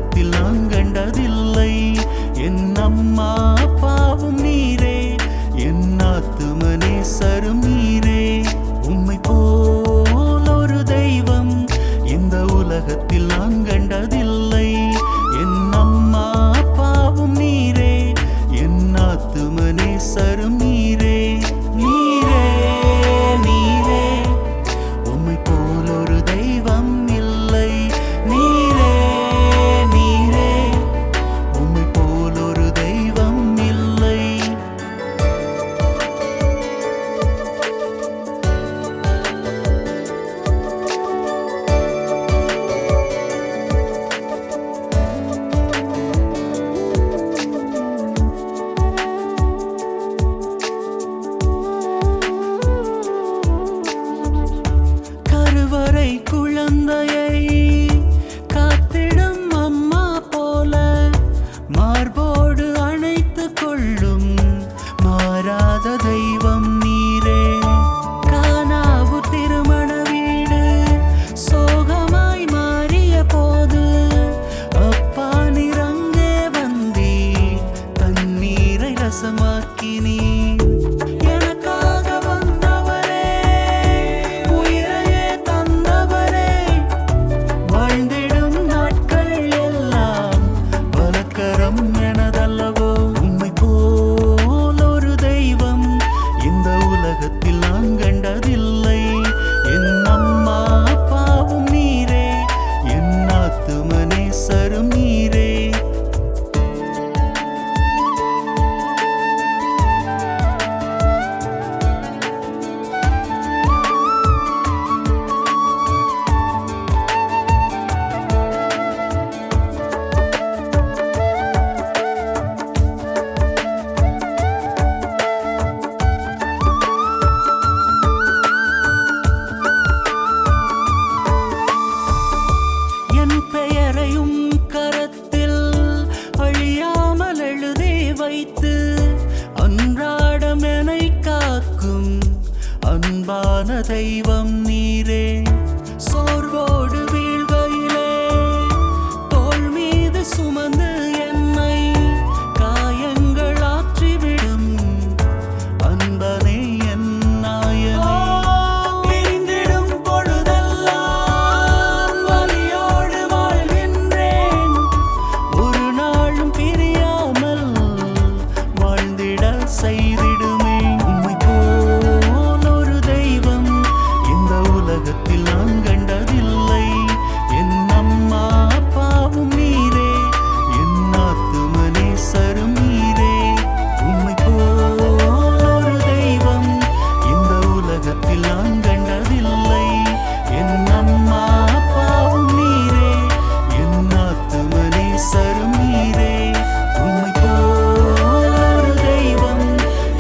உலகத்தில் நான் கண்டதில்லை. என் அம்மா அப்பாவும் நீரே, என் ஆத்தும நேசரும் நீரே. உம்மை போல் ஒரு தெய்வம் இந்த உலகத்தில் நான் கண்டதில்லை. என் அம்மா அப்பாவும் நீரே, என் ஆத்தும நேசரும் நீரே. நீரே நீரே உம்மை போல் ஒரு தெய்வம் இல்லை. நீரே நீரே உம்மை போல் ஒரு தெய்வம் இல்லை. கருவறை குழந்தையை காத்திடும் அம்மா போல மார்போடு அணைத்துக் கொள்ளும் மாறாத தெய்வம் நீரே. கானாவு திருமண வீடு சோகமாய் மாறிய போது அப்பா நிறங்கே வந்தீ தண்ணீரை ரசமாக்கினீ. எனக்காக வந்தவரே, உயிரையே தந்தவரே, வாழ்ந்திடும் நாட்கள் எல்லாம் பலக்கரம் எனதல்லவோ. உம்மை போல் ஒரு தெய்வம் இந்த உலகத்தில் நான் கண்டதில்லை. என் அம்மா அப்பாவும் நீரே, என் ஆத்தும நேசரும் நீரே. என் பெயரையும் கரத்தில் அழியாமல் எழுதி வைத்து அன்றாடம் என்னை காக்கும் அன்பான தெய்வம் நீரே. சோர்வோடு வீழ்கையிலே தோள் மீது சுமந்து என்னை காயங்கள் ஆற்றிவிடும் அன்பனே என் நாயனே. பிரிந்திடும் பொழுதெல்லாம் வலியோடு வாழ்கின்றேன், ஒரு நாளும் பிரியாமல் வாழ்ந்திட செய்திடுமே. உம்மை போல் ஒரு தெய்வம் இந்த உலகத்தில் நான் கண்டதில்லை. என் அம்மா அப்பாவும் நீரே, என் ஆத்தும நேசரும் நீரே. உம்மை போல் ஒரு தெய்வம் இந்த உலகத்தில் நான் கண்டதில்லை. என் அம்மா அப்பாவும் நீரே, என் ஆத்தும நேசரும் நீரே. உம்மை போல் ஒரு தெய்வம்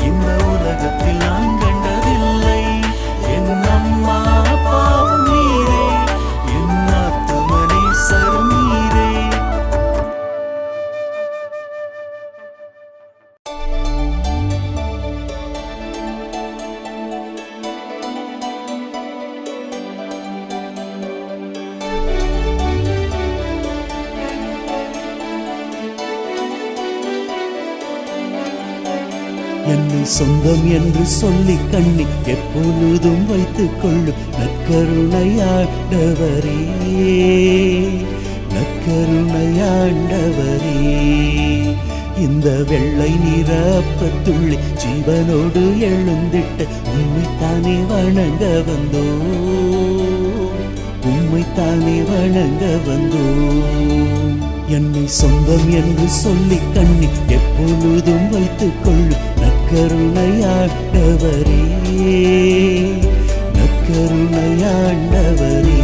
இந்த உலகத்தில் நான் கண்டதில்லை. என் அம்மா அப்பாவும் நீரே, என் ஆத்தும நேசரும் நீரே. என்னை சொந்தம் என்று சொல்லி கண்ணி எப்பொழுதும் வைத்துக் கொள்ளும் நற்கருணையாண்டவரே, நற்கருணையாண்டவரே. இந்த வெள்ளை நிற அப்பத்துள்ளி ஜீவனோடு எழுந்திட்ட உம்மைத்தானே வணங்க வந்தோ, உம்மைத்தானே வணங்க வந்தோ. என்னை சொந்தம் என்று சொல்லி கண்ணி எப்பொழுதும் வைத்துக் கொள்ளும் நற்கருணையாண்டவரே, நற்கருணையாண்டவரே.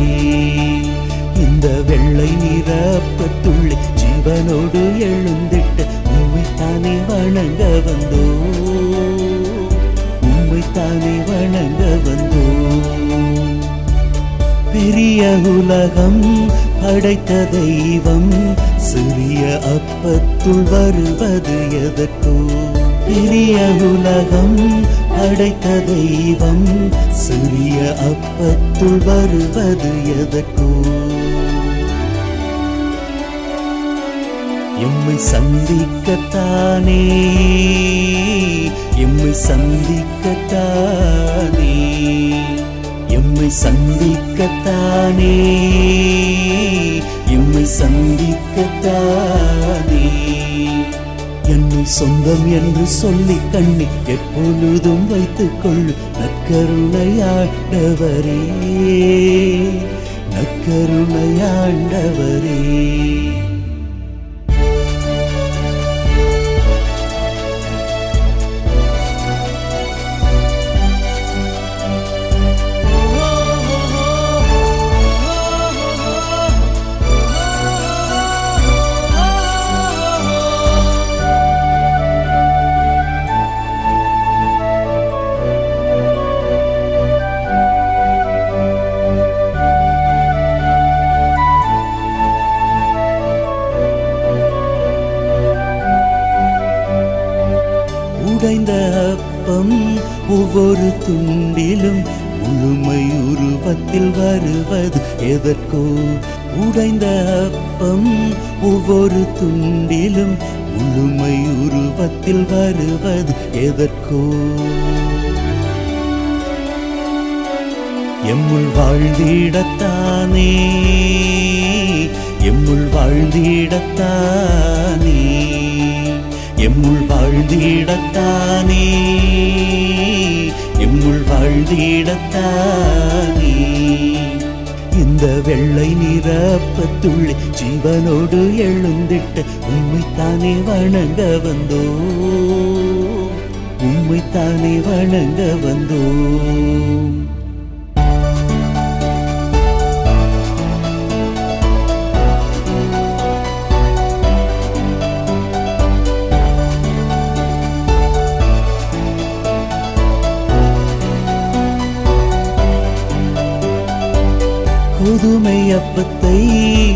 இந்த வெள்ளை நிற அப்பத்துள்ளி ஜீவனோடு எழுந்திட்ட உம்மைத்தானே வணங்க வந்தோ, உம்மைத்தானே வணங்க வந்தோ. பெரிய உலகம் படைத்த தெய்வம் சிறிய அப்பத்துள் வருவது எதற்கோ. பெரிய உலகம் படைத்த தெய்வம் சிறிய அப்பத்துள் வருவது எதற்கோ. எம்மை சந்திக்கத்தானே, எம்மை சந்திக்கத்தானே, எம்மை சந்திக்கத்தானே, எம்மை சந்திக்கத்தானே. என்னை சொந்தம் என்று சொல்லி கண்ணி எப்பொழுதும் வைத்துக் கொள்ளு நற்கருணையாண்டவரே, நற்கருணையாண்டவரே. உடைந்த அப்பம் ஒவ்வொரு துண்டிலும் முழுமை உருவத்தில் வருவது எதற்கோ? உடைந்த அப்பம் ஒவ்வொரு துண்டிலும் முழுமை உருவத்தில் வருவது எதற்கோ? எம்முள் வாழ்ந்திடத்தானே, எம்முள் வாழ்ந்திடத்தானே, எம்முள் வாழ்ந்திடத்தானே, எம்முள் வாழ்ந்திடத்தானே. இந்த வெள்ளை நிரப்பத்துள்ளே ஜீவனோடு எழுந்திட்ட உம்மைத்தானே வணங்க வந்தோ, உம்மைத்தானே வணங்க வந்தோம். கோதுமை அப்பத்தை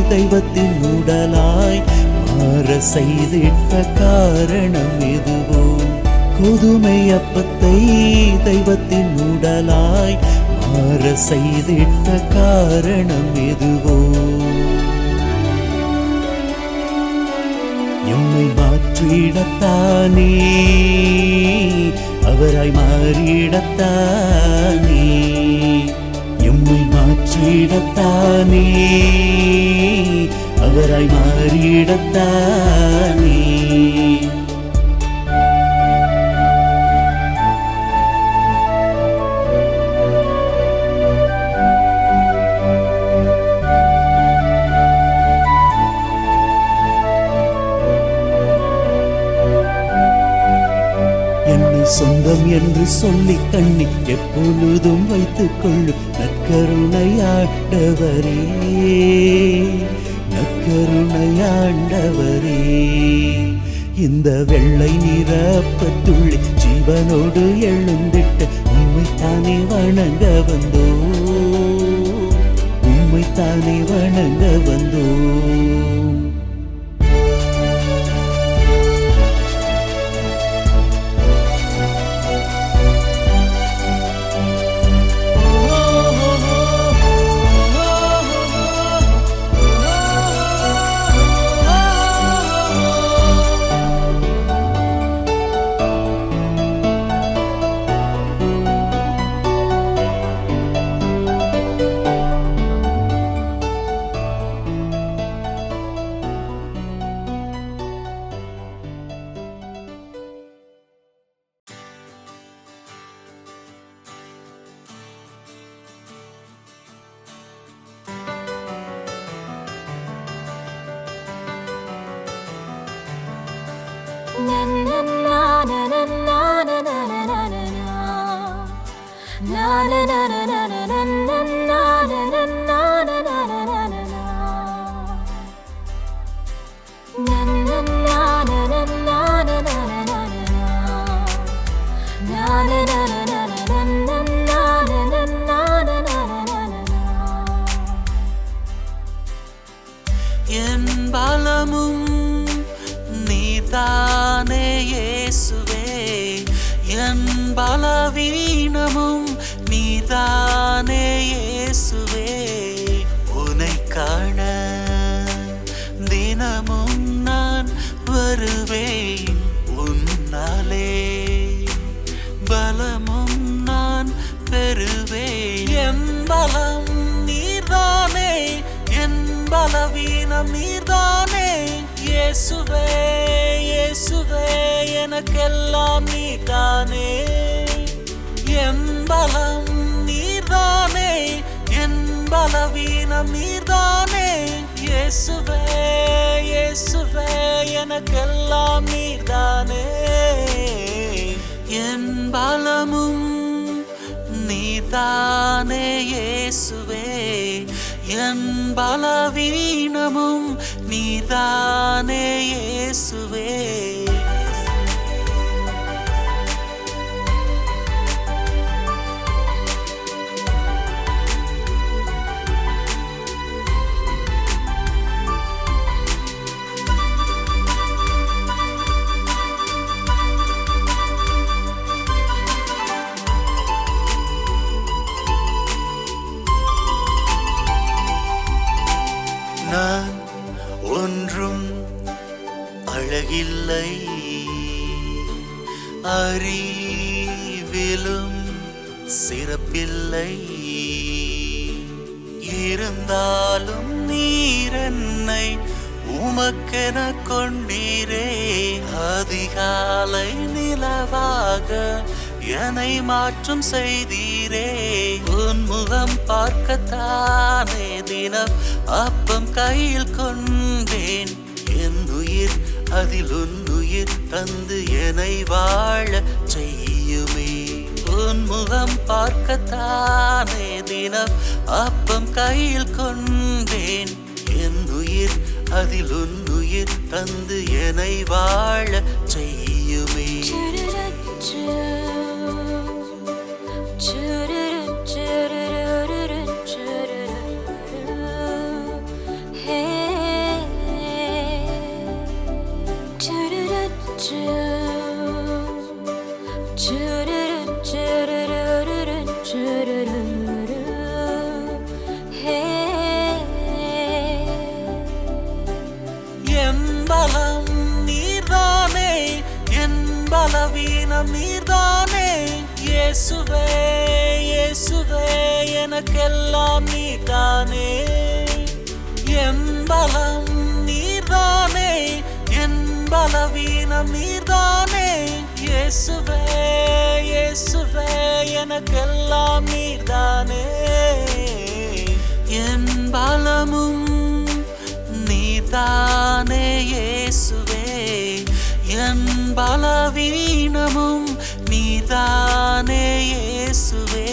தெய்வத்தின் உடலாய் மாற செய்திட்ட காரணம் எதுவோ? கோதுமை அப்பத்தை தெய்வத்தின் உடலாய் மாற செய்திட்ட காரணம் எதுவோ? எம்மை மாற்றிடத்தானே, அவராய் மாறிடத்தானே, எம்மை மாற்றிடத்தானே, அவராய் மாறிடத்தானே. என்னை சொந்தம் என்று சொல்லி கண்ணி எப்பொழுதும் வைத்துக் கொள்ளு நற்கருணையாண்டவரே, நற்கருணையாண்டவரே. இந்த வெள்ளை நிரப்பத்துள்ளே ஜீவனோடு எழுந்திட்ட உம்மைத்தானே வணங்க வந்தோ, உம்மைத்தானே வணங்க வந்தோம். என் பலமும் நீதானே இயேசுவே, என் பலவீனமும் நீதானே இயேசுவே. உனை காண தினமும் நான் வருவேன் உன்னாலே பலமும் நான் பெறுவேன் என் பலம் நீர்தானே என் பலவீனம் நீர்தானே இயேசுவே இயேசுவே எனக்கெல்லாம் நீர்தானே என் பலம் நீர்தானே என் பலவீனம் நீர்தானே இயேசுவே இயேசுவே எனக்கெல்லாம் நீர்தானே என் பலமும் நீர்தானே இயேசுவே என் பலவீனமும் நீர்தானே இயேசுவே நான் ஒன்றும் அழகில்லை அறிவிலும் சிறப்பில்லை இருந்தாலும் நீர் என்னை உமக்கென கொண்டீரே அதிகாலை நிலவாக என்னை மாற்றும் செய்தீரே உன் முகம் பார்க்கத்தானே தினம் அப்பம் கையில் கொண்டேன் என் உயிர் அதில் உன் உயிர் தந்து என்னை வாழ செய்யுமே உன் முகம் பார்க்கத்தானே தினம் அப்பம் கையில் கொண்டேன் என் உயிர் அதில் உன் உயிர் தந்து என்னை வாழ செய்யுமே என் பலம் நீர்தானே என் பலவீனம் நீர்தானே இயேசுவே இயேசுவே எனக்கெல்லாம் நீர்தானே என் பலம் நீர்தானே என் பலவீனம் நீர்தானே இயேசுவே இயேசுவே எனக்கெல்லாம் நீர்தானே என் பலமும் நீர்தானே இயேசுவே என் பலவீனமும் நீர்தானே இயேசுவே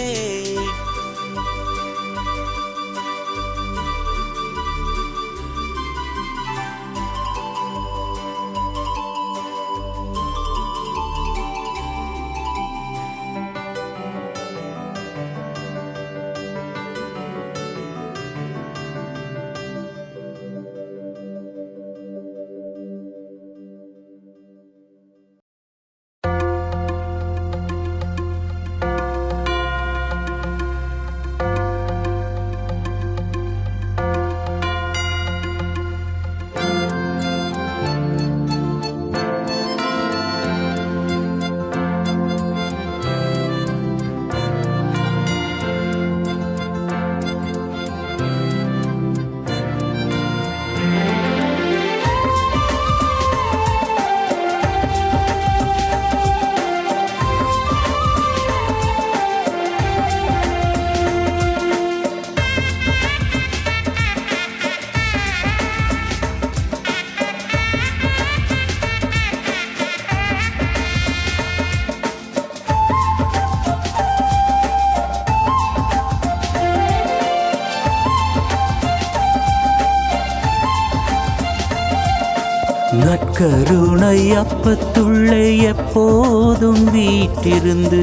நற்கருணை அப்பத்துள்ளே எப்போதும் வீட்டிருந்து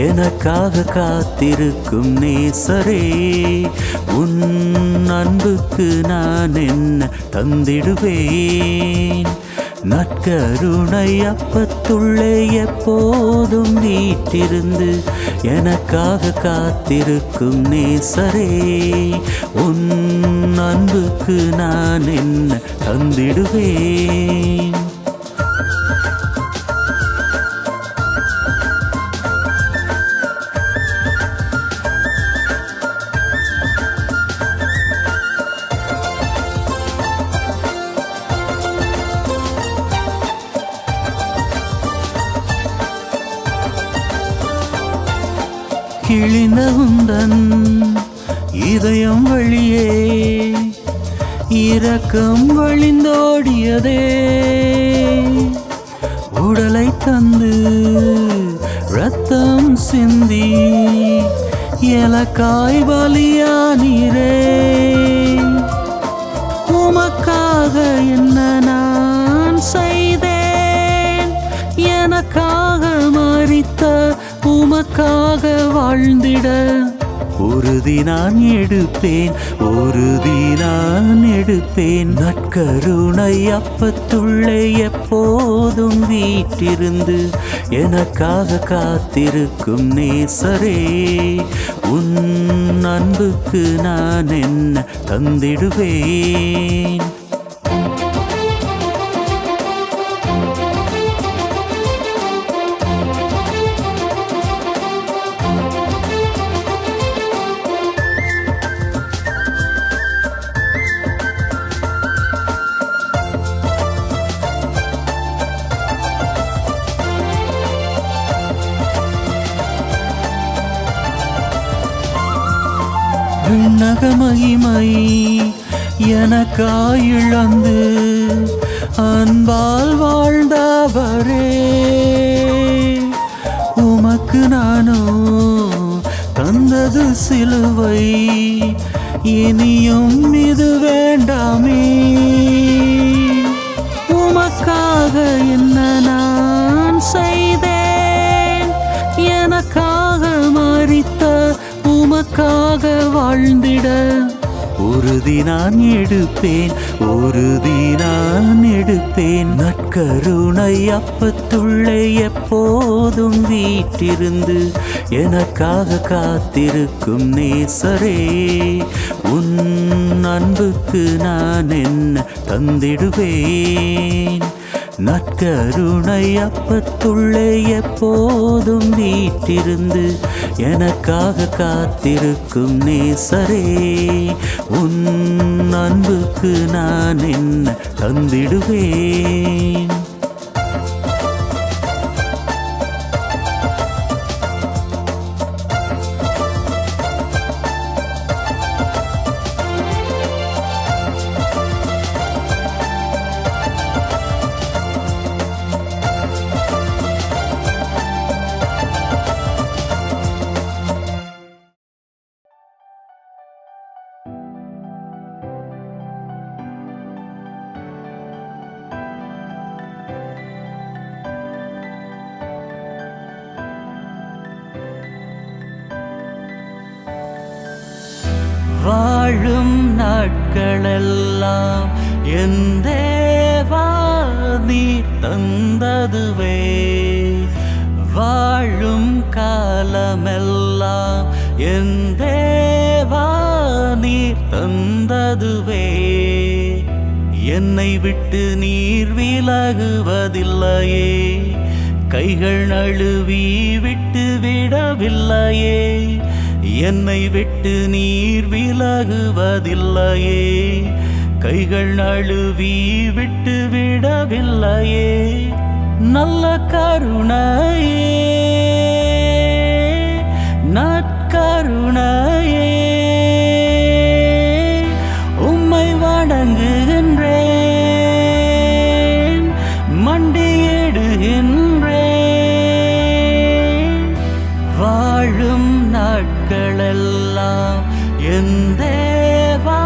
எனக்காக காத்திருக்கும் நேசரே உன் அன்புக்கு நான் என்ன தந்திடுவேன். நற்கருணை அப்பத்துள்ளே எப்போதும் வீட்டிருந்து எனக்காக காத்திருக்கும் நேசரே உன் அன்புக்கு நான் என்ன தந்திடுவேன். கிழிந்த உந்தன் இதயம் வழியே இரக்கம் வழிந்தோடியதே. உடலை தந்து ரத்தம் சிந்தி எனக்காய் பலியானீரே. உமக்காக என்ன நான் செய்தேன், எனக்காக மரித்த உமக்காக வாழ்ந்திட உறுதி நான் எடுப்பேன், உறுதி நான் எடுப்பேன். நற்கருணை அப்பத்துள்ளே எப்போதும் வீட்டிருந்து எனக்காக காத்திருக்கும் நேசரே, உன் அன்புக்கு நான் என்ன தந்திடுவேன். விண்ணக மகிமை எனக்காய் இழந்து அன்பால் வாழ்ந்தவரே, உமக்கு நானோ தந்தது சிலுவை, இனியும் இது வேண்டாமே. உமக்காக என்ன நான் செய்தேன், எனக்காக மரித்த உமக்காக வாழ்ந்திட உறுதி நான் எடுப்பேன், உறுதி நான் எடுப்பேன். நற்கருணை அப்பத்துள்ளே எப்போதும் வீட்டிருந்து எனக்காக காத்திருக்கும் நேசரே, உன் அன்புக்கு நான் என்ன தந்திடுவேன். நற்கருணை அப்பத்துள்ளே எப்போதும் வீட்டிருந்து எனக்காக காத்திருக்கும் நேசரே, உன் அன்புக்கு நான் என்ன தந்திடுவேன். வாழும் நாட்களெல்லாம் என் தேவா நீர் தந்ததுவே, வாழும் காலமெல்லாம் என் தேவா நீர் தந்ததுவே. என்னை விட்டு நீர் விலகுவதில்லையே, கைகள் நழுவி விட்டு விடவில்லையே. என்னை விட்டு நீர் விலகுவதில்லையே, கைகள் நழுவி விட்டு விடவில்லையே. நல்ல கருணையே, நற்கருணையே, உம்மை வணங்குகின்றேன், மண்டியிடுகின்றேன். வாழும் நாட்களெல்லாம் என் தேவா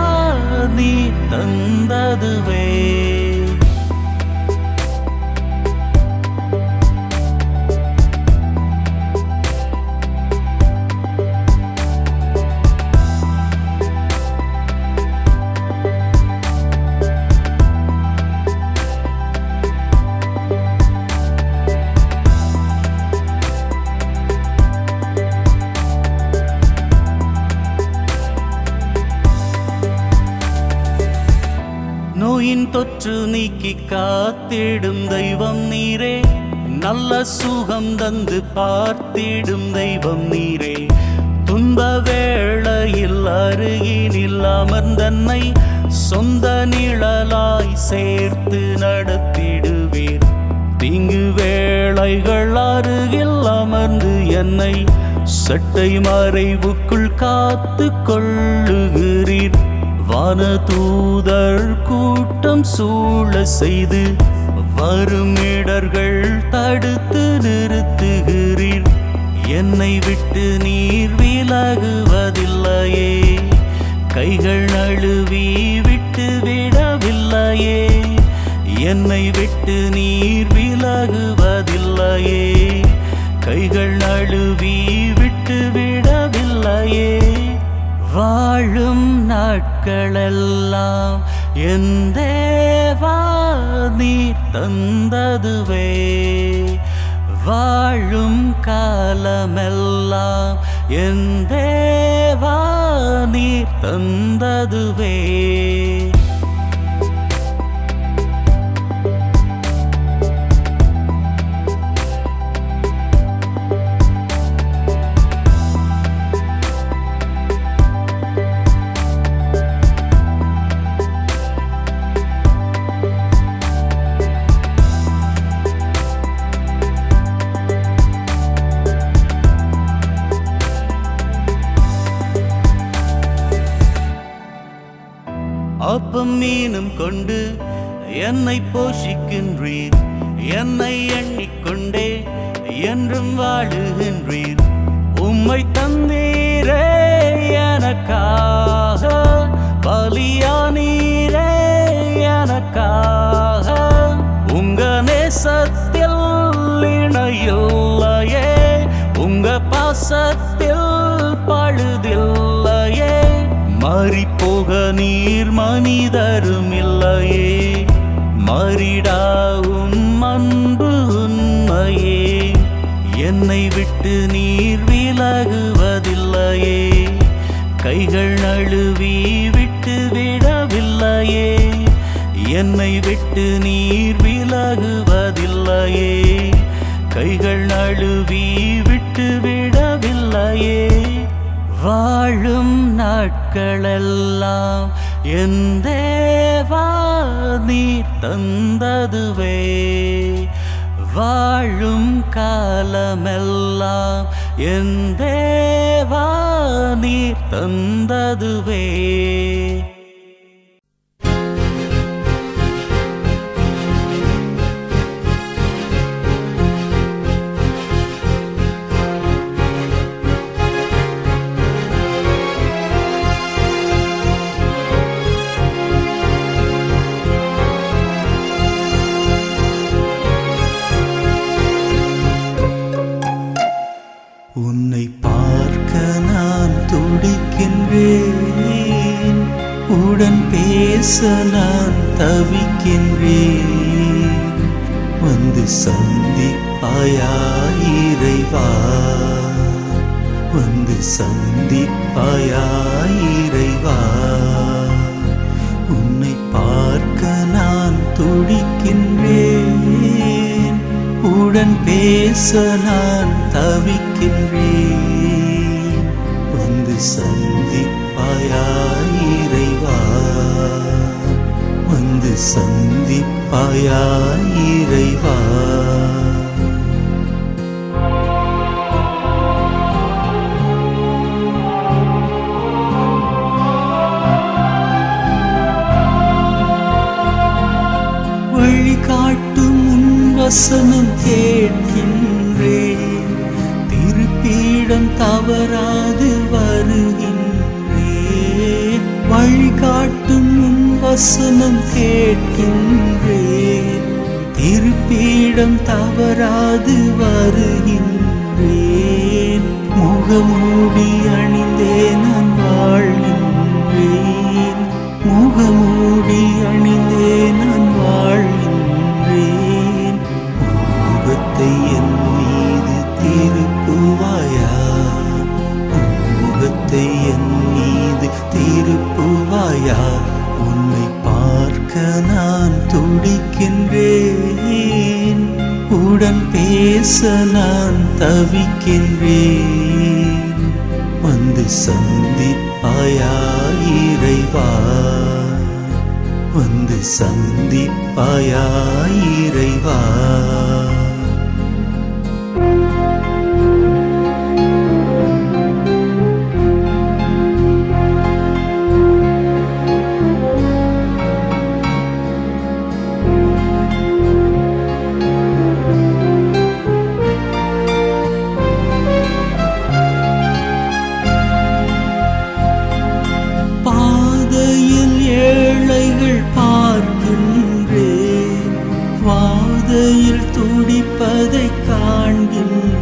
நீர் தந்ததுவே. நோயின் தொற்று நீக்கி காத்திடும் தெய்வம் நீரே, நல்ல சுகம் தந்து பார்த்திடும் தெய்வம் நீரே. துன்ப வேளையில் அருகினில் அமர்ந்தன்னை சொந்த நிழலாய் சேர்த்து நடத்திடுவீர். தீங்கு வேளைகள் அருகில் அமர்ந்து என்னை சட்டை மறைவுக்குள் காத்து கொள்ளுகிறீர். வான தூதர் கூட்டம் சூழ செய்து வரும் இடர்கள் தடுத்து நிறுத்துகிறீர். என்னை விட்டு நீர் விலகுவதில்லையே, கைகள் நழுவி விட்டு விடவில்லையே. என்னை விட்டு நீர் விலகுவதில்லையே, கைகள் நழுவி விட்டு விடவில்லையே. வாழும் நாட்களெல்லாம் என் தேவா நீர் தந்ததுவே, வாழும் காலமெல்லாம் என் தேவா நீர் தந்ததுவே. அப்பம் மீனும் கொண்டு என்னை போஷிக்கின்றீர். என்னை எண்ணிக்கொண்டே என்றும் வாழுகின்றீர். உம்மை தந்தீரே எனக்காக, பலியானீரே எனக்காக. உங்க நேசத்தில் இணையில்லையே, உங்க பாசத்தில் பழுதில்லையே. மாறிப்போக நீர் மனிதரும் இல்லையே, மாறிடாவும் அன்பு உண்மையே. என்னை விட்டு நீர் விலகுவதில்லையே, கைகள் நழுவி விட்டு விடவில்லையே. என்னை விட்டு நீர் விலகுவதில்லையே, கைகள் நழுவி விட்டு விடவில்லையே. வாழும் நாட்களெல்லாம் என் தேவா நீர் தந்ததுவே, வாழும் காலமெல்லாம் என் தேவா நீர் தந்ததுவே. உன்னை பார்க்க நான் துடிக்கின்றேன், உடன் பேச நான் தவிக்கின்றேன். வந்து சந்திப்பாயா இறைவா, வந்து சந்திப்பாயா இறைவா. உன்னை பார்க்க நான் துடிக்கின்றேன், உடன் பேச நான் தவிக்கின்றேன். வந்து சந்திப்பாயா இறைவா, வந்து சந்திப்பாயா இறைவா. வழிகாட்டும் உன் வசனம் கேட்கின்றேன், திருப்பீடம் தவறாது வருகின்றேன். வழிகாட்டும் உன் வசனம் கேட்கின்றேன், திருப்பீடம் தவறாது வருகின்றேன். முகமூடி அணிந்தே நான் வாழ்கின்றேன், முகமூடி அணிந்தே நான் வாழ்கின்றேன். முகத்தை என் மீது திருப்புவாயா, முகத்தை என் மீது திருப்புவாயா. உன்னை பார்க்க நான் துடிக்கின்றேன், உடன் பேச நான் தவிக்கின்றேன். வந்து சந்திப்பாயா இறைவா, வந்து சந்திப்பாயா இறைவா. பாதையில் துடிப்பதை காண்கின்றேன்,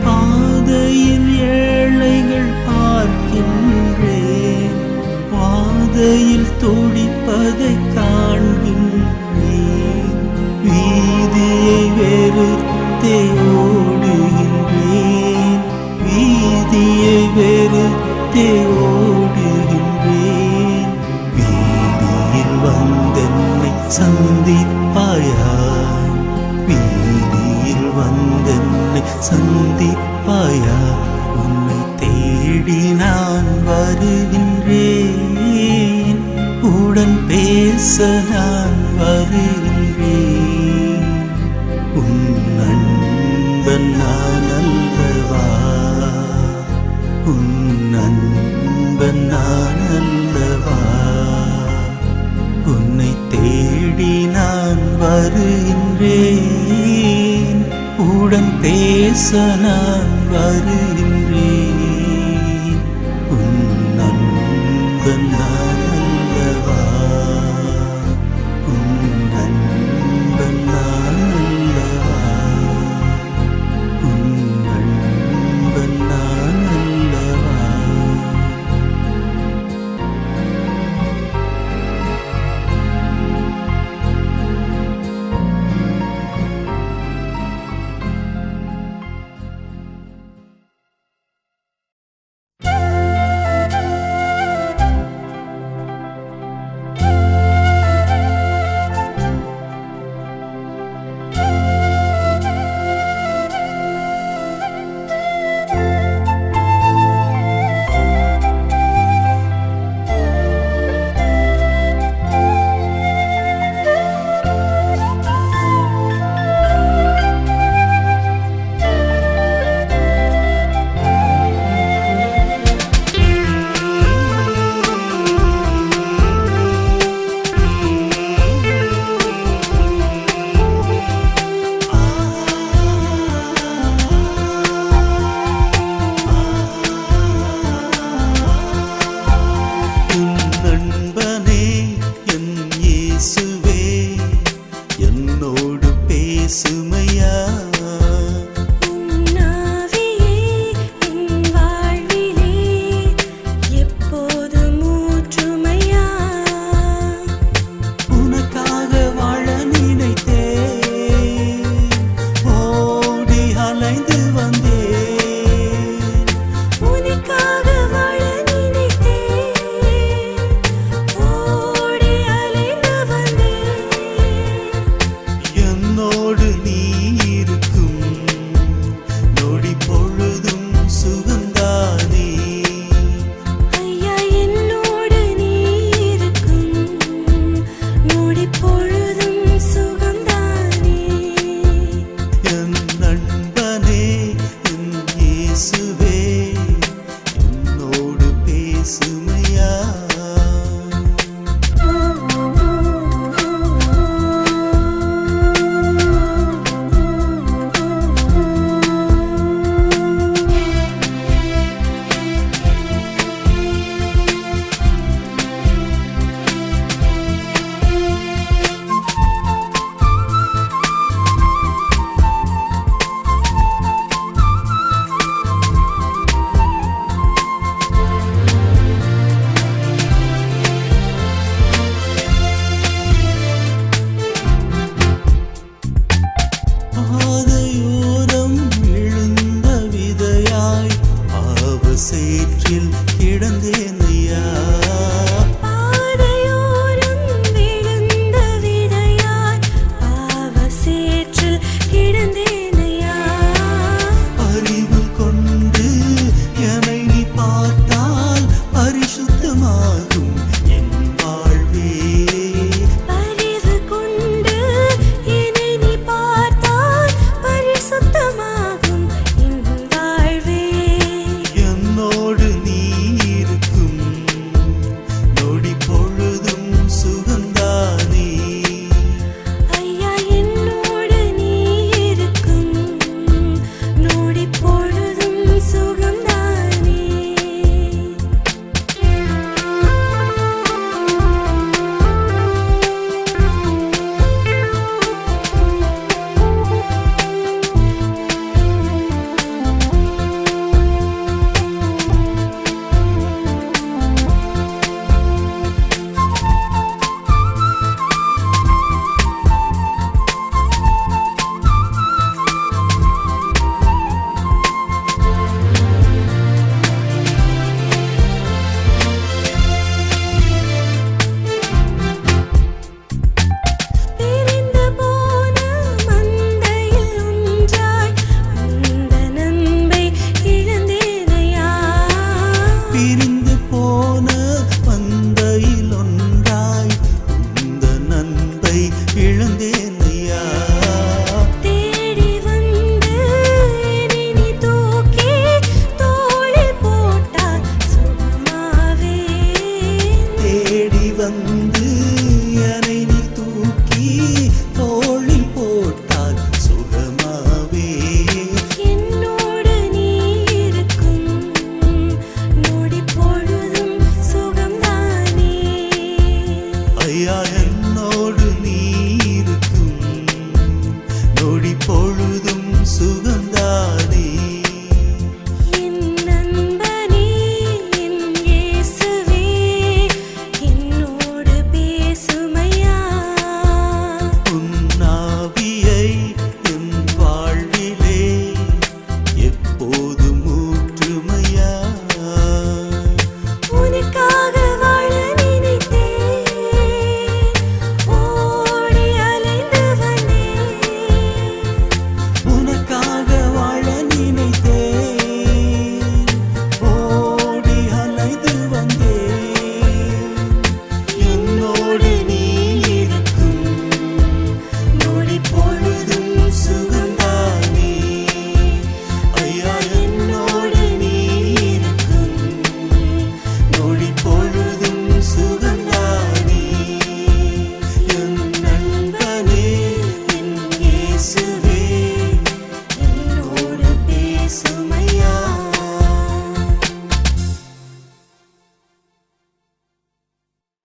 பாதையில் ஏழைகள் பார்க்கின்றேன், பாதையில் துடிப்பதை காண்கின்றேன், வீதியை வெறுத்தே ஓடுகின்றேன், வீதியை வெறுத்தே ஓடுகின்றேன். வீதியில் வந்தென்னை சந்திப்பாயா, வீதியில் வந்தென்னை சந்திப்பாயா, உன்னை தேடி நான் வருகின்றேன், உடன் பேச நான் வருகின்றேன். உன் நண்பன் நான் அல்லவா, உன் நண்பன் நான் அல்லவா, உன்னை தேடி நான் வருகின்றேன், உடன் பேச நான் வருகின்றேன். உன் நண்பன் நான் அல்லவா, உன் நண்பன் நான் அல்லவா, உன் நண்பன் நான் அல்லவா. என்னோடு பேசு